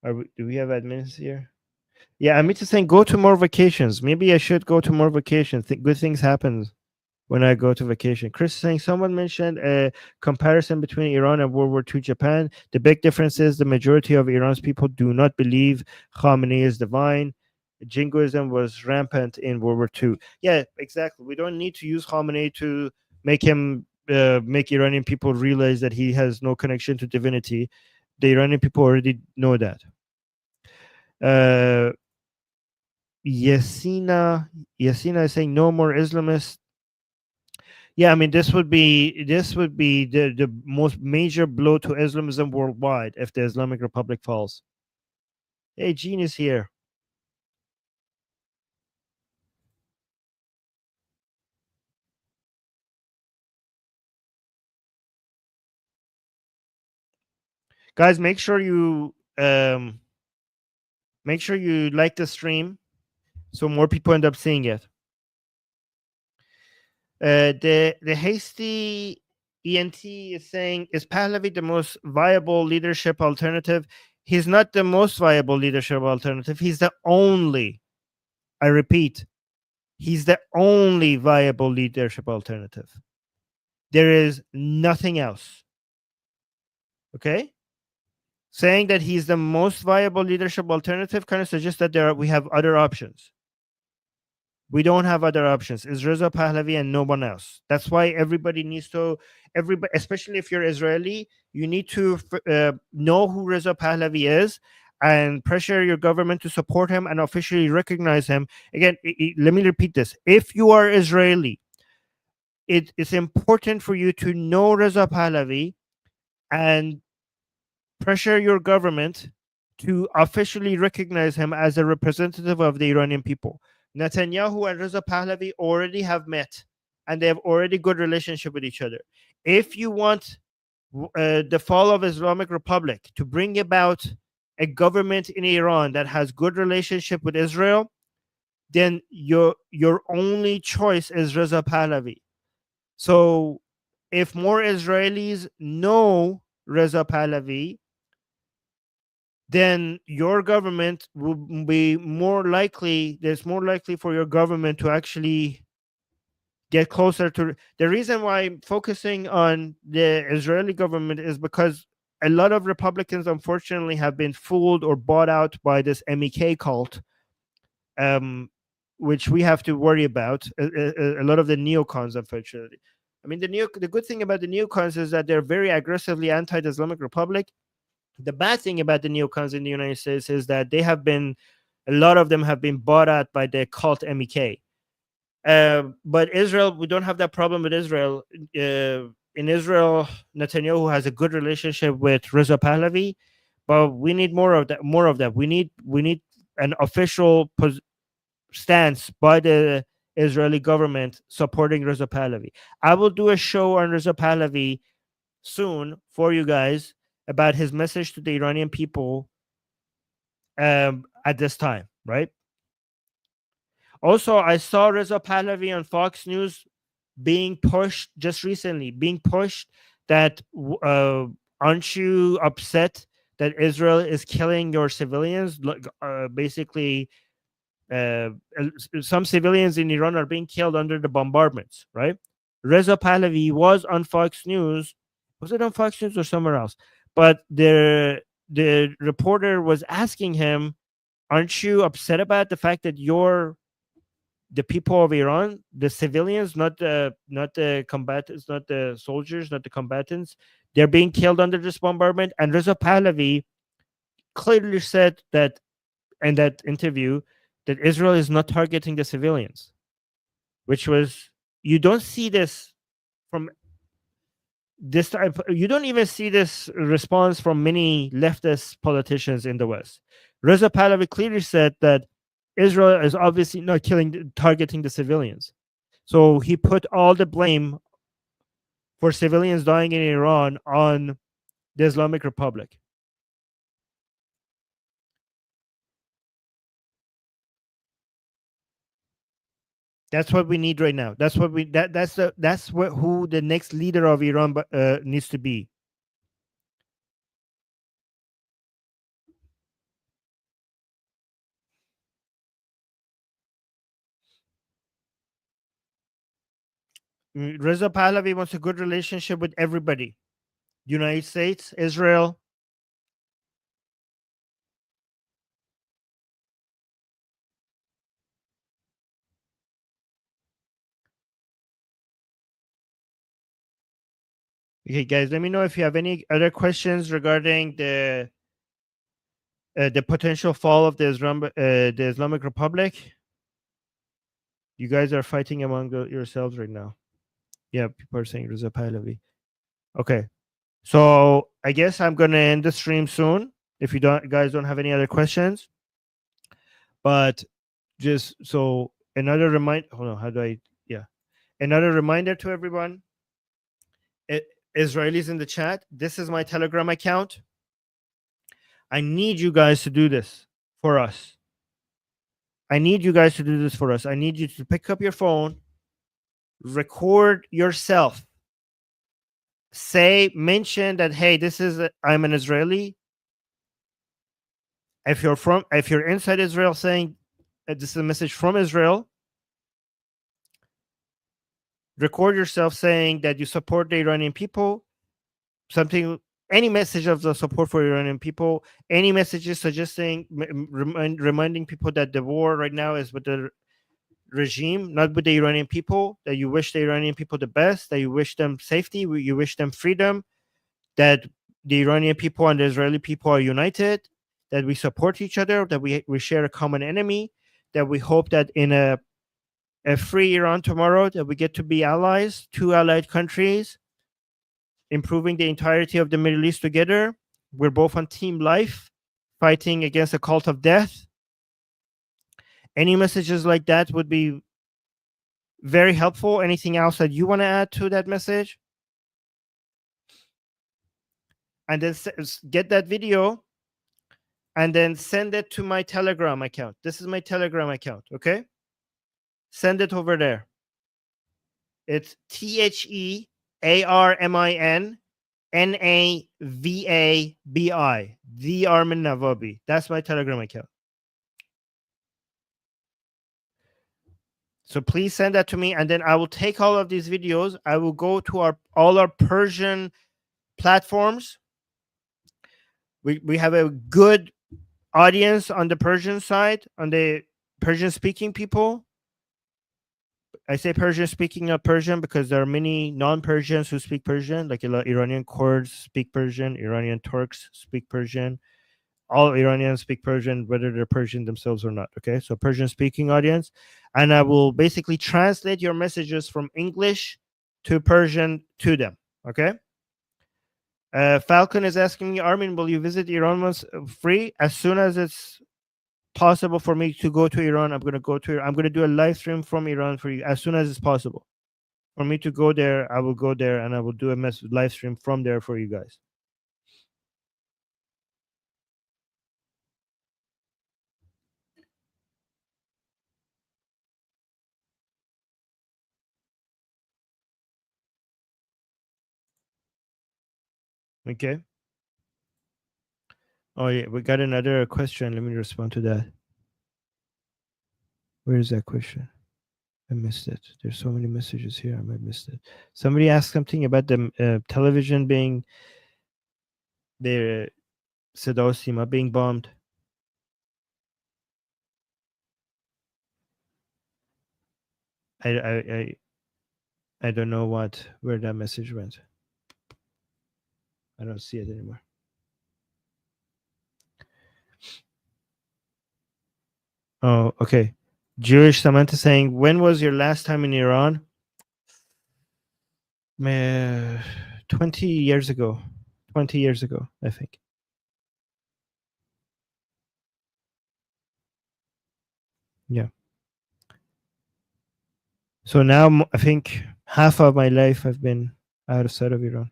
Do we have admins here? Yeah, I'm just saying go to more vacations. Maybe I should go to more vacations. Good things happen when I go to vacation. Chris is saying someone mentioned a comparison between Iran and World War II Japan. The big difference is the majority of Iran's people do not believe Khamenei is divine. Jingoism was rampant in World War II. Yeah, exactly. We don't need to use Khamenei to make him make Iranian people realize that he has no connection to divinity. The Iranian people already know that. Yasina is saying no more Islamists. Yeah, I mean this would be the most major blow to Islamism worldwide if the Islamic Republic falls. Hey, Gene is here. Guys, make sure you like the stream so more people end up seeing it. The hasty ENT is saying, is Pahlavi the most viable leadership alternative? He's not the most viable leadership alternative. He's the only, I repeat, he's the only viable leadership alternative. There is nothing else. Okay? Saying that he's the most viable leadership alternative kind of suggests that we have other options. We don't have other options. It's Reza Pahlavi and no one else. That's why everybody needs to, especially if you're Israeli, you need to know who Reza Pahlavi is and pressure your government to support him and officially recognize him. Again, let me repeat this. If you are Israeli, it is important for you to know Reza Pahlavi and pressure your government to officially recognize him as a representative of the Iranian people. Netanyahu and Reza Pahlavi already have met and they have already good relationship with each other. If you want the fall of Islamic Republic, to bring about a government in Iran that has good relationship with Israel, then your only choice is Reza Pahlavi. So if more Israelis know Reza Pahlavi, then your government will be more likely. There's more likely for your government to actually get closer to. The reason why I'm focusing on the Israeli government is because a lot of Republicans, unfortunately, have been fooled or bought out by this MEK cult, um, which we have to worry about. A lot of the neocons, unfortunately. I mean, the good thing about the neocons is that they're very aggressively anti the Islamic Republic. The bad thing about the neocons in the United States is that a lot of them have been bought out by the cult MEK. But Israel, we don't have that problem with Israel. In Israel, Netanyahu has a good relationship with Reza Pahlavi, but we need more of that. More of that. We need an official stance by the Israeli government supporting Reza Pahlavi. I will do a show on Reza Pahlavi soon for you guys about his message to the Iranian people at this time, right? Also, I saw Reza Pahlavi on Fox News being pushed just recently, that aren't you upset that Israel is killing your civilians? Basically, some civilians in Iran are being killed under the bombardments, right? Reza Pahlavi was on Fox News. Was it on Fox News or somewhere else? But the reporter was asking him, "Aren't you upset about the fact that the people of Iran, the civilians, not the combatants, not the soldiers, not the combatants, they're being killed under this bombardment?" And Reza Pahlavi clearly said that in that interview that Israel is not targeting the civilians, which was, you don't see this from this type. You don't even see this response from many leftist politicians in the West. Reza Pahlavi clearly said that Israel is obviously not targeting the civilians. So he put all the blame for civilians dying in Iran on the Islamic Republic. That's what we need right now. Who the next leader of Iran needs to be. Reza Pahlavi wants a good relationship with everybody. United States, Israel. Okay, guys, let me know if you have any other questions regarding the potential fall of the Islamic Republic. You guys are fighting among yourselves right now. Yeah, people are saying Reza Pahlavi. Okay, so I guess I'm gonna end the stream soon. If you guys don't have any other questions, but just so another reminder. Hold on, how do I? Yeah, another reminder to everyone. Israelis in the chat. This is my Telegram account. I need you guys to do this for us. I need you guys to do this for us. I need you to pick up your phone, record yourself, mention that, hey, I'm an Israeli. If you're inside Israel, saying this is a message from Israel, record yourself saying that you support the Iranian people, any message of the support for Iranian people, any messages suggesting, reminding people that the war right now is with the regime, not with the Iranian people, that you wish the Iranian people the best, that you wish them safety, you wish them freedom, that the Iranian people and the Israeli people are united, that we support each other, that we share a common enemy, that we hope that in a free Iran tomorrow, that we get to be allies, two allied countries, improving the entirety of the Middle East together. We're both on team life, fighting against a cult of death. Any messages like that would be very helpful. Anything else that you want to add to that message? and then get that video and then send it to my Telegram account. This is my Telegram account, okay? Send it over there. It's TheArminNavabi, the Armin Navabi. That's my Telegram account. So please send that to me, and then I will take all of these videos. I will go to all our Persian platforms. We have a good audience on the Persian side, on the Persian speaking people. I say Persian speaking, not Persian, because there are many non-Persians who speak Persian, like Iranian Kurds speak Persian, Iranian Turks speak Persian. All Iranians speak Persian, whether they're Persian themselves or not. Okay, so Persian speaking audience, and I will basically translate your messages from English to Persian to them. Okay. Falcon is asking me, Armin, will you visit Iran once free? As soon as it's possible for me to go to Iran, I'm going to go to. I'm going to do a live stream from Iran for you as soon as it's possible. For me to go there, I will go there and I will do a live stream from there for you guys. Okay. Oh yeah, we got another question. Let me respond to that. Where is that question? I missed it. There's so many messages here. I might missed it. Somebody asked something about the television being the Sada و Sima being bombed. I don't know where that message went. I don't see it anymore. Oh, okay. Jewish Samantha saying, when was your last time in Iran? 20 years ago. 20 years ago, I think. Yeah. So now I think half of my life I've been outside of Iran.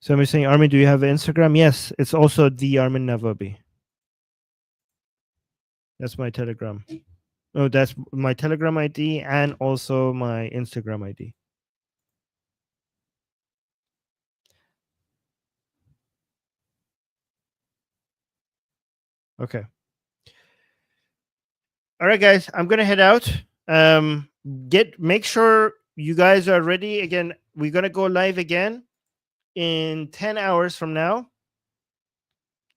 Somebody's saying, Armin, do you have Instagram? Yes, it's also the Armin Navabi. That's my Telegram. Oh, that's my Telegram ID and also my Instagram ID. Okay. All right, guys, I'm gonna head out. Make sure you guys are ready. Again, we're gonna go live again in 10 hours from now.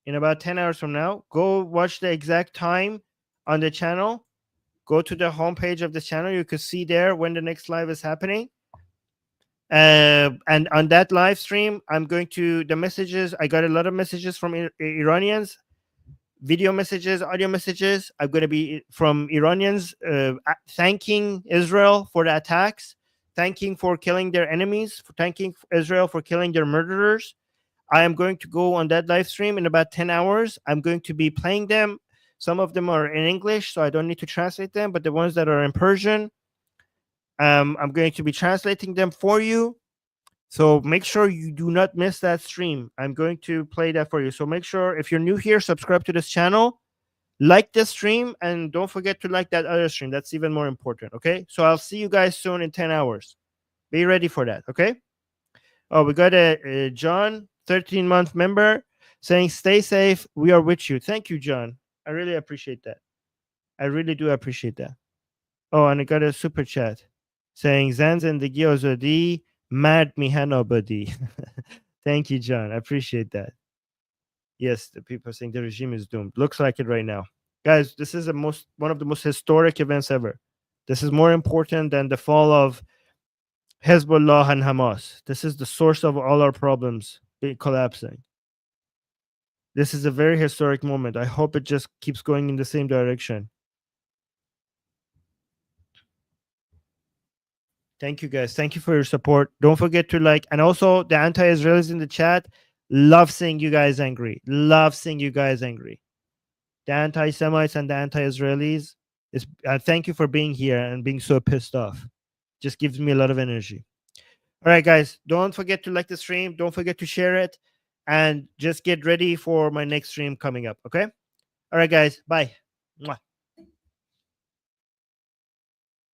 In about 10 hours from now, go watch the exact time on the channel. Go to the homepage of the channel. You can see there when the next live is happening. And on that live stream, I'm going to the messages. I got a lot of messages from Iranians, video messages, audio messages. I'm going to be from Iranians thanking Israel for the attacks, thanking for killing their enemies, thanking Israel for killing their murderers. I am going to go on that live stream in about 10 hours. I'm going to be playing them. Some of them are in English, so I don't need to translate them, but the ones that are in Persian, I'm going to be translating them for you. So make sure you do not miss that stream. I'm going to play that for you. So make sure if you're new here, subscribe to this channel, like this stream, and don't forget to like that other stream. That's even more important. Okay. So I'll see you guys soon in 10 hours. Be ready for that. Okay. Oh, we got a John, 13-month member saying, stay safe. We are with you. Thank you, John. I really appreciate that. I really do appreciate that. Oh, and I got a super chat saying, Zan zendagi azadi, mad mihan abadi. Thank you, John. I appreciate that. Yes, the people are saying the regime is doomed. Looks like it right now. Guys, this is one of the most historic events ever. This is more important than the fall of Hezbollah and Hamas. This is the source of all our problems collapsing. This is a very historic moment. I hope it just keeps going in the same direction. Thank you, guys. Thank you for your support. Don't forget to like, and also the anti-Israelis in the chat. Love seeing you guys angry. Love seeing you guys angry. The anti-Semites and the anti-Israelis. Thank you for being here and being so pissed off. Just gives me a lot of energy. All right, guys, don't forget to like the stream. Don't forget to share it, and just get ready for my next stream coming up. Okay. All right, guys. Bye. Mwah.